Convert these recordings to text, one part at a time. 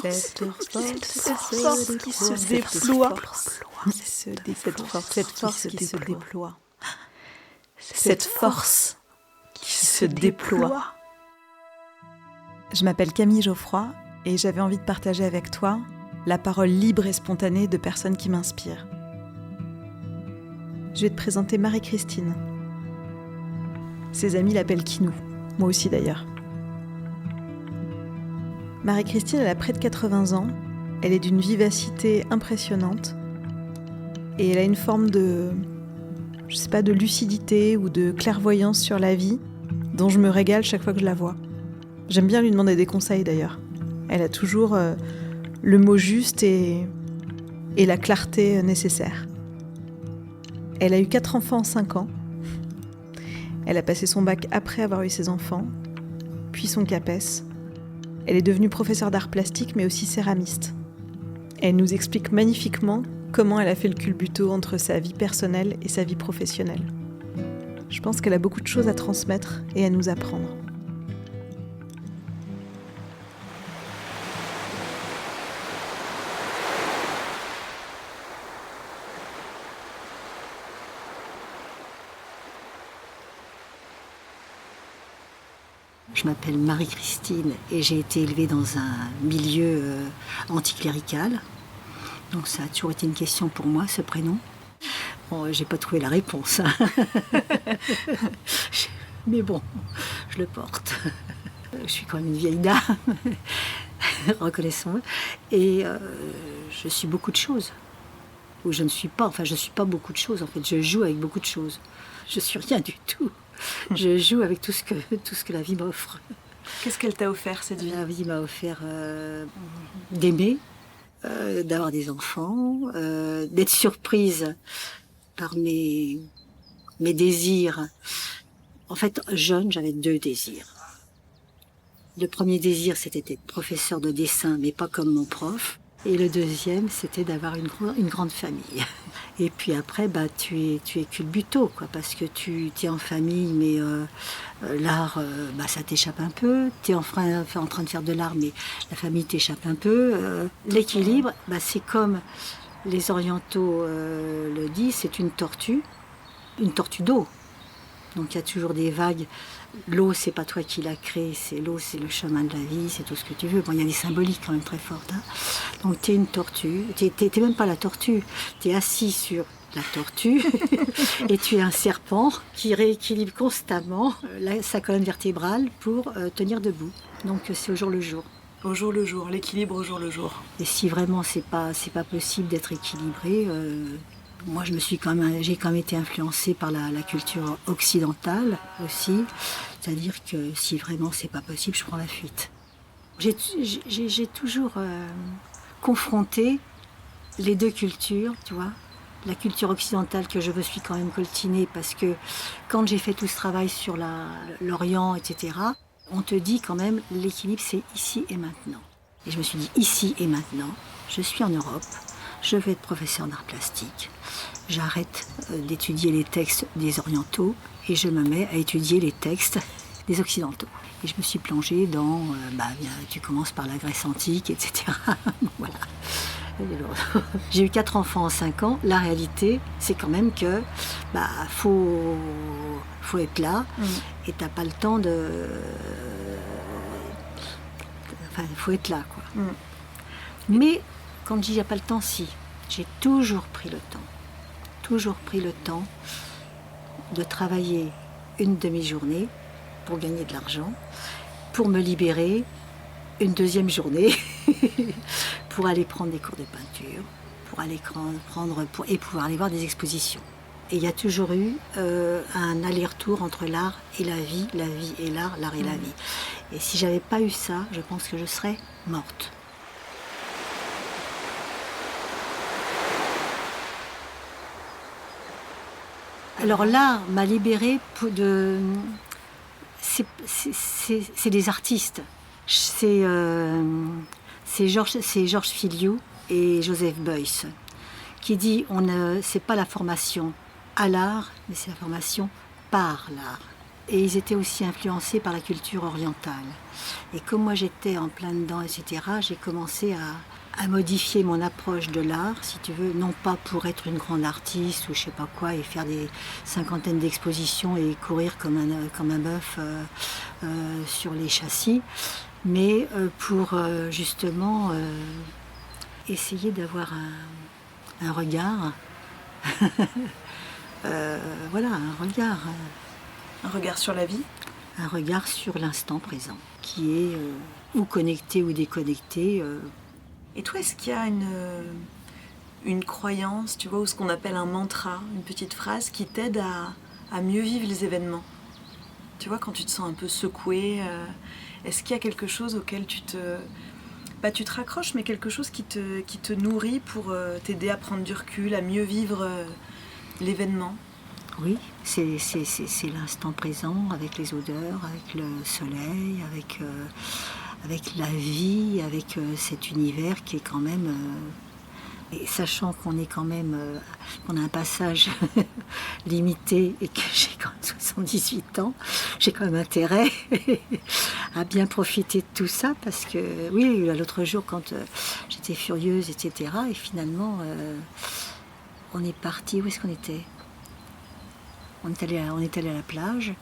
Cette force qui se déploie. Cette force qui se déploie. Cette force qui se déploie. Je m'appelle Camille Geoffroy et j'avais envie de partager avec toi la parole libre et spontanée de personnes qui m'inspirent. Je vais te présenter Marie-Christine. Ses amis l'appellent Kinou, moi aussi d'ailleurs. Marie-Christine, elle a près de 80 ans, elle est d'une vivacité impressionnante et elle a une forme de lucidité ou de clairvoyance sur la vie dont je me régale chaque fois que je la vois. J'aime bien lui demander des conseils d'ailleurs. Elle a toujours le mot juste et la clarté nécessaire. Elle a eu 4 enfants en 5 ans. Elle a passé son bac après avoir eu ses enfants, puis son CAPES. Elle est devenue professeure d'art plastique mais aussi céramiste. Elle nous explique magnifiquement comment elle a fait le culbuto entre sa vie personnelle et sa vie professionnelle. Je pense qu'elle a beaucoup de choses à transmettre et à nous apprendre. Je m'appelle Marie-Christine et j'ai été élevée dans un milieu anticlérical. Donc ça a toujours été une question pour moi, ce prénom. Bon, j'ai pas trouvé la réponse. Mais bon, je le porte. Je suis quand même une vieille dame, reconnaissons-le. Et je suis beaucoup de choses. Ou je ne suis pas, je ne suis pas beaucoup de choses en fait. Je joue avec beaucoup de choses. Je suis rien du tout. Je joue avec tout ce que la vie m'offre. Qu'est-ce qu'elle t'a offert, cette vie ? La vie m'a offert d'aimer, d'avoir des enfants, d'être surprise par mes désirs. En fait, jeune, j'avais 2 désirs. Le premier désir, c'était d'être professeur de dessin, mais pas comme mon prof. Et le deuxième, c'était d'avoir une grande famille. Et puis après, tu es culbuto, quoi, parce que tu es en famille, mais l'art, ça t'échappe un peu. Tu es en train de faire de l'art, mais la famille t'échappe un peu. L'équilibre, c'est comme les orientaux le disent, c'est une tortue d'eau. Donc il y a toujours des vagues. L'eau, c'est pas toi qui l'as créée, c'est l'eau, c'est le chemin de la vie, c'est tout ce que tu veux. Bon, il y a des symboliques quand même très fortes. Hein. Donc tu es une tortue, t'es même pas la tortue, tu es assis sur la tortue et tu es un serpent qui rééquilibre constamment sa colonne vertébrale pour tenir debout. Donc c'est au jour le jour. Au jour le jour, l'équilibre au jour le jour. Et si vraiment c'est pas possible d'être équilibré, moi, j'ai quand même été influencée par la culture occidentale aussi. C'est-à-dire que si vraiment c'est pas possible, je prends la fuite. J'ai toujours confronté les 2 cultures, tu vois. La culture occidentale que je me suis quand même coltinée parce que quand j'ai fait tout ce travail sur l'Orient, etc., on te dit quand même l'équilibre, c'est ici et maintenant. Et je me suis dit, ici et maintenant, je suis en Europe. Je vais être professeur d'art plastique. J'arrête d'étudier les textes des orientaux et je me mets à étudier les textes des occidentaux. Et je me suis plongée dans, tu commences par la Grèce antique, etc. Voilà. J'ai eu 4 enfants en 5 ans. La réalité, c'est quand même que faut être là et t'as pas le temps de... il faut être là, quoi. Mais quand je dis il n'y a pas le temps, si. J'ai toujours pris le temps de travailler une demi-journée pour gagner de l'argent, pour me libérer une deuxième journée, pour aller prendre des cours de peinture, pour aller et pouvoir aller voir des expositions. Et il y a toujours eu un aller-retour entre l'art et la vie et l'art et la vie. Et si j'avais pas eu ça, je pense que je serais morte. Alors l'art m'a libérée c'est des artistes. C'est Georges Filiou et Joseph Beuys qui dit c'est pas la formation à l'art, mais c'est la formation par l'art. Et ils étaient aussi influencés par la culture orientale. Et comme moi j'étais en plein dedans, etc., j'ai commencé à modifier mon approche de l'art, si tu veux, non pas pour être une grande artiste ou je sais pas quoi, et faire des cinquantaines d'expositions et courir comme un bœuf sur les châssis, mais pour justement essayer d'avoir un regard, voilà, un regard. Un regard sur la vie? Un regard sur l'instant présent, qui est ou connecté ou déconnecté. Et toi, est-ce qu'il y a une croyance, tu vois, ou ce qu'on appelle un mantra, une petite phrase qui t'aide à mieux vivre les événements? Tu vois, quand tu te sens un peu secoué, est-ce qu'il y a quelque chose auquel tu te raccroches, mais quelque chose qui te nourrit pour t'aider à prendre du recul, à mieux vivre l'événement? Oui, c'est l'instant présent, avec les odeurs, avec le soleil, avec la vie, avec cet univers qui est quand même... et sachant qu'on est quand même... qu'on a un passage limité et que j'ai quand même 78 ans, j'ai quand même intérêt à bien profiter de tout ça parce que, oui, l'autre jour quand j'étais furieuse, etc., et finalement, on est parti... Où est-ce qu'on était ? On est allé à la plage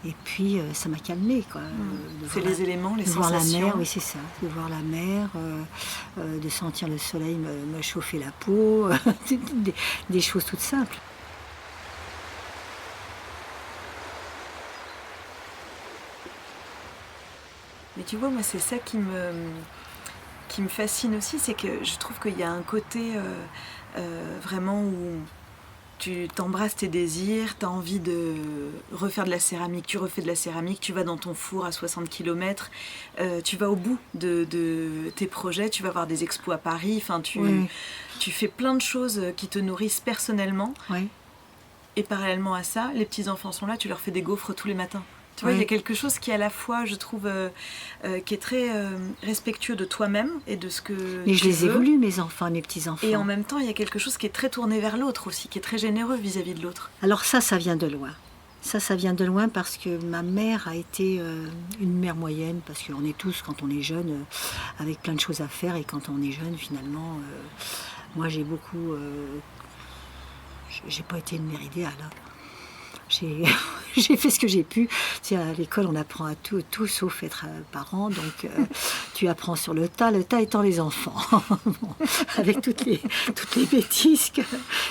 et puis ça m'a calmée, quoi. C'est les éléments, les de sensations. Voir la mer, oui c'est ça. De voir la mer, de sentir le soleil me chauffer la peau, des choses toutes simples. Mais tu vois, moi c'est ça qui me fascine aussi, c'est que je trouve qu'il y a un côté vraiment où tu t'embrasses tes désirs, tu as envie de refaire de la céramique, tu refais de la céramique, tu vas dans ton four à 60 km, tu vas au bout de tes projets, tu vas voir des expos à Paris, enfin tu fais plein de choses qui te nourrissent personnellement. Oui. Et parallèlement à ça, les petits-enfants sont là, tu leur fais des gaufres tous les matins. Tu vois, il y a quelque chose qui, à la fois, je trouve, qui est très respectueux de toi-même et de ce que Mais je tu les ai veux. voulus, mes enfants, mes petits-enfants. Et en même temps, il y a quelque chose qui est très tourné vers l'autre aussi, qui est très généreux vis-à-vis de l'autre. Alors ça vient de loin. Ça vient de loin parce que ma mère a été une mère moyenne, parce qu'on est tous, quand on est jeune, avec plein de choses à faire, et quand on est jeune, finalement, moi j'ai beaucoup... j'ai pas été une mère idéale, hein. J'ai fait ce que j'ai pu. Tu sais, à l'école, on apprend à tout sauf être parent. Donc, tu apprends sur le tas étant les enfants. Bon, avec toutes les bêtises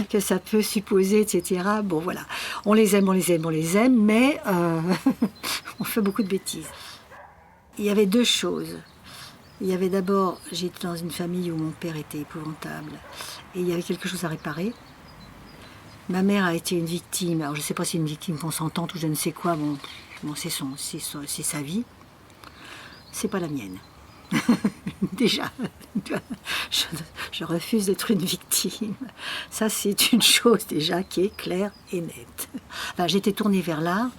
que ça peut supposer, etc. Bon, voilà. On les aime, mais on fait beaucoup de bêtises. Il y avait deux choses. Il y avait d'abord, j'étais dans une famille où mon père était épouvantable. Et il y avait quelque chose à réparer. Ma mère a été une victime, alors je ne sais pas si c'est une victime consentante ou je ne sais quoi, bon c'est sa vie. C'est pas la mienne. Déjà, je refuse d'être une victime. Ça, c'est une chose déjà qui est claire et nette. Enfin, j'étais tournée vers l'art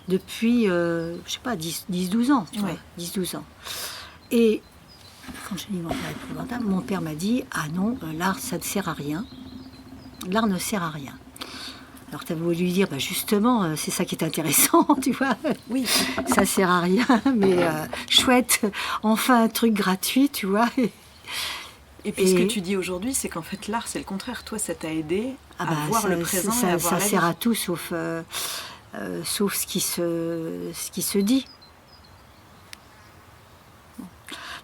depuis, je sais pas, 10-12 ans, tu vois, 10-12 ans. Et quand je dis mon père épouvantable, mon père m'a dit « Ah non, l'art, ça ne sert à rien. L'art ne sert à rien. » Alors tu as voulu lui dire, bah justement, c'est ça qui est intéressant, tu vois. Oui. Ça sert à rien, mais chouette, enfin un truc gratuit, tu vois. Et puis ce que tu dis aujourd'hui, c'est qu'en fait l'art, c'est le contraire. Toi, ça t'a aidé à voir le présent et à voir la vie. Ça sert à tout, sauf ce qui se dit.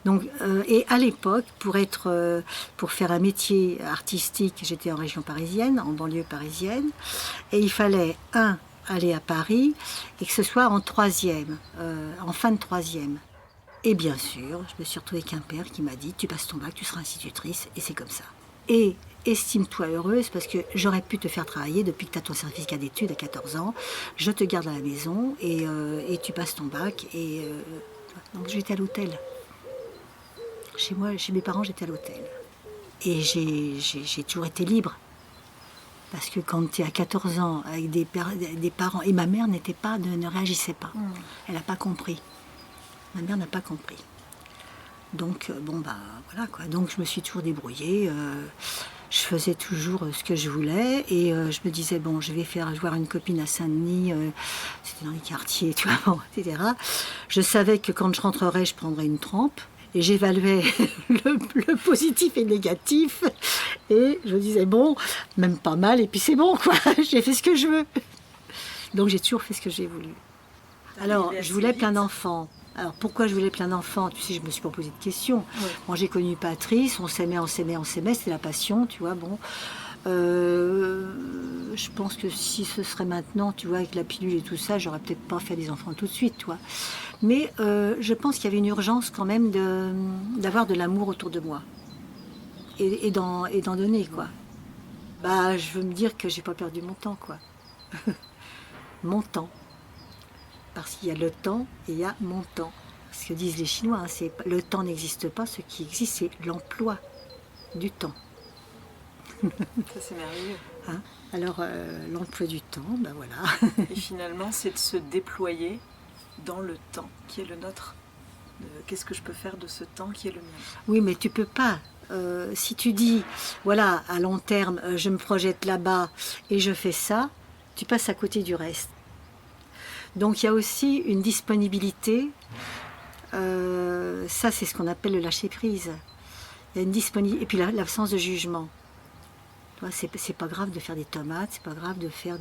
Donc, et à l'époque, pour faire un métier artistique, j'étais en région parisienne, en banlieue parisienne, et il fallait, aller à Paris, et que ce soit en troisième, en fin de troisième. Et bien sûr, je me suis retrouvée avec un père qui m'a dit « Tu passes ton bac, tu seras institutrice, et c'est comme ça. » Et estime-toi heureuse, parce que j'aurais pu te faire travailler depuis que tu as ton certificat d'études à 14 ans, je te garde à la maison, et tu passes ton bac, et donc j'étais à l'hôtel. Chez moi, chez mes parents, j'étais à l'hôtel. Et j'ai toujours été libre. Parce que quand tu es à 14 ans, avec des parents... Et ma mère ne réagissait pas. Elle n'a pas compris. Ma mère n'a pas compris. Donc, voilà quoi. Donc, je me suis toujours débrouillée. je faisais toujours ce que je voulais et je me disais, bon, je vais faire voir une copine à Saint-Denis, c'était dans les quartiers, tu vois, bon, etc. Je savais que quand je rentrerais, je prendrais une trempe et j'évaluais le positif et le négatif et je me disais, bon, même pas mal et puis c'est bon, quoi, j'ai fait ce que je veux. Donc j'ai toujours fait ce que j'ai voulu. Alors, je voulais plein d'enfants. Alors, pourquoi je voulais plein d'enfants? Tu sais, je me suis pas posé de questions. Oui. Moi, j'ai connu Patrice, on s'aimait, c'était la passion, tu vois, bon. Je pense que si ce serait maintenant, tu vois, avec la pilule et tout ça, j'aurais peut-être pas fait des enfants tout de suite, tu vois. Mais je pense qu'il y avait une urgence quand même d'avoir de l'amour autour de moi. Et d'en donner, quoi. Bah, je veux me dire que j'ai pas perdu mon temps, quoi. Mon temps. Parce qu'il y a le temps et il y a mon temps. Ce que disent les Chinois, hein, c'est le temps n'existe pas, ce qui existe, c'est l'emploi du temps. Ça, c'est merveilleux. Hein? Alors, l'emploi du temps, ben voilà. Et finalement, c'est de se déployer dans le temps qui est le nôtre. Qu'est-ce que je peux faire de ce temps qui est le mien? Oui, mais tu peux pas. Si tu dis, voilà, à long terme, je me projette là-bas et je fais ça, tu passes à côté du reste. Donc il y a aussi une disponibilité, ça c'est ce qu'on appelle le lâcher-prise. Il y a une disponibilité, et puis l'absence de jugement. C'est pas grave de faire des tomates, c'est pas grave de faire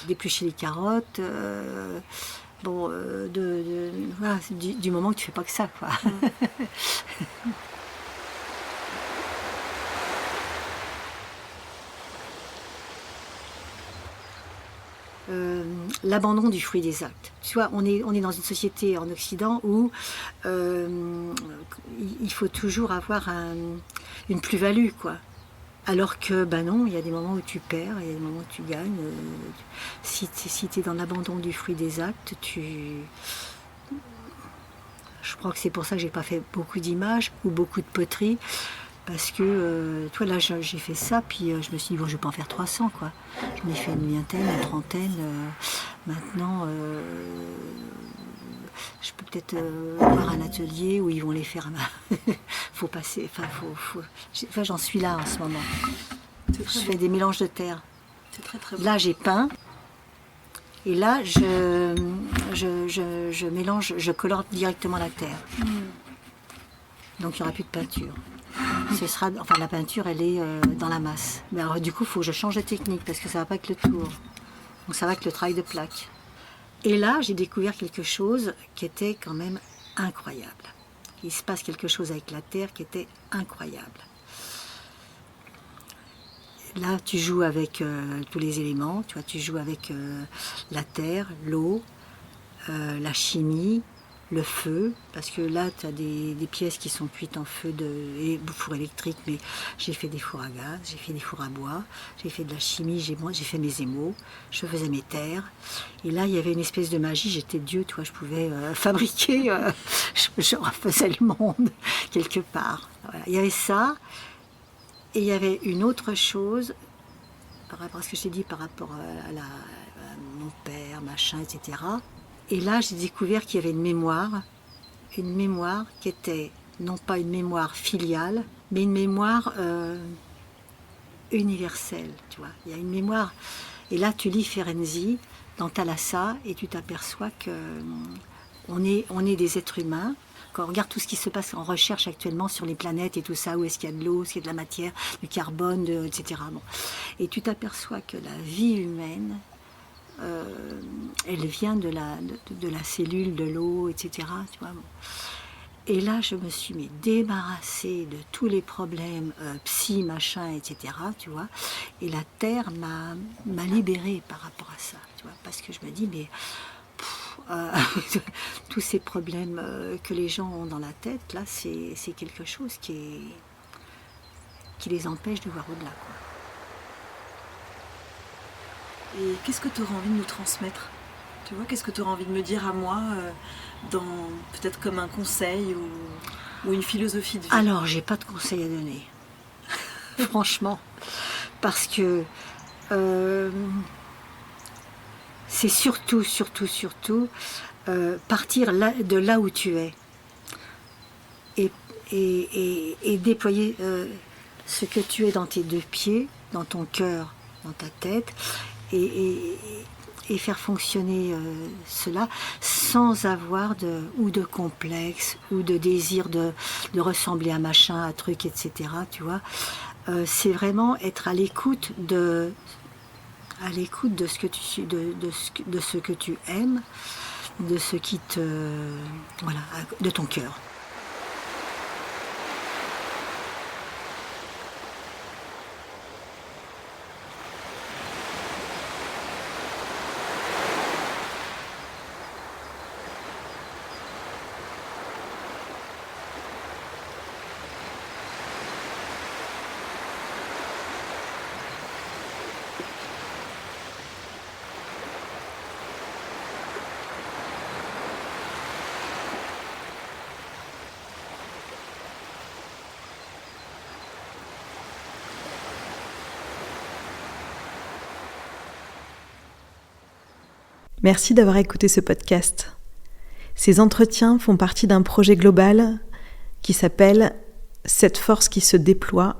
d'éplucher les carottes, voilà, du moment que tu fais pas que ça, quoi. L'abandon du fruit des actes. Tu vois, on est dans une société en Occident où il faut toujours avoir une plus-value, quoi. Alors que, ben non, il y a des moments où tu perds, il y a des moments où tu gagnes. Si tu es dans l'abandon du fruit des actes, je crois que c'est pour ça que j'ai pas fait beaucoup d'images ou beaucoup de poterie. Parce que, toi, là, j'ai fait ça, puis je me suis dit, bon, je vais pas en faire 300, quoi. J'en ai fait une vingtaine, une trentaine. Maintenant, je peux peut-être avoir un atelier où ils vont les faire. Faut passer, enfin, j'en suis là en ce moment. Je fais des mélanges de terre. C'est très, très bon. Là, j'ai peint. Et là, je mélange, je colore directement la terre. Donc, il n'y aura plus de peinture. La peinture, elle est dans la masse. Mais alors, du coup, il faut que je change de technique parce que ça ne va pas avec le tour. Donc, ça va avec le travail de plaque. Et là, j'ai découvert quelque chose qui était quand même incroyable. Il se passe quelque chose avec la terre qui était incroyable. Là, tu joues avec tous les éléments. Tu vois, tu joues avec la terre, l'eau, la chimie, le feu, parce que là tu as des pièces qui sont cuites en feu et four électrique, mais j'ai fait des fours à gaz, j'ai fait des fours à bois, j'ai fait de la chimie, j'ai fait mes émaux, je faisais mes terres, et là il y avait une espèce de magie, j'étais Dieu, tu vois, je pouvais fabriquer, je refaisais le monde quelque part. Voilà. Il y avait ça, et il y avait une autre chose, par rapport à ce que j'ai dit, par rapport à mon père, machin, etc. Et là, j'ai découvert qu'il y avait une mémoire qui était non pas une mémoire filiale, mais une mémoire universelle, tu vois. Il y a une mémoire, et là tu lis Ferenczi dans Thalassa, et tu t'aperçois que on est des êtres humains. Quand on regarde tout ce qui se passe en recherche actuellement sur les planètes et tout ça, où est-ce qu'il y a de l'eau, est-ce qu'il y a de la matière, du carbone, etc. Bon. Et tu t'aperçois que la vie humaine, elle vient de la cellule, de l'eau, etc. Tu vois, bon. Et là, je me suis débarrassée de tous les problèmes psy, machin, etc. Tu vois, et la Terre m'a libérée par rapport à ça. Tu vois, parce que je me dis, mais tous ces problèmes que les gens ont dans la tête, là, c'est quelque chose qui les empêche de voir au-delà, quoi. Et qu'est-ce que tu auras envie de nous transmettre? Tu vois, qu'est-ce que tu auras envie de me dire à moi, peut-être comme un conseil ou une philosophie de vie? Alors, j'ai pas de conseil à donner. Franchement. Parce que c'est surtout partir de là où tu es. Et déployer ce que tu es dans tes deux pieds, dans ton cœur, dans ta tête, et faire fonctionner cela sans avoir de complexe ou de désir de ressembler à machin, à truc, etc. Tu vois, c'est vraiment être à l'écoute de ce que tu aimes, de ce qui de ton cœur. Merci d'avoir écouté ce podcast. Ces entretiens font partie d'un projet global qui s'appelle « Cette force qui se déploie »,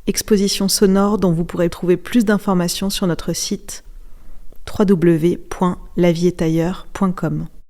exposition sonore dont vous pourrez trouver plus d'informations sur notre site www.lavieestailleurs.com.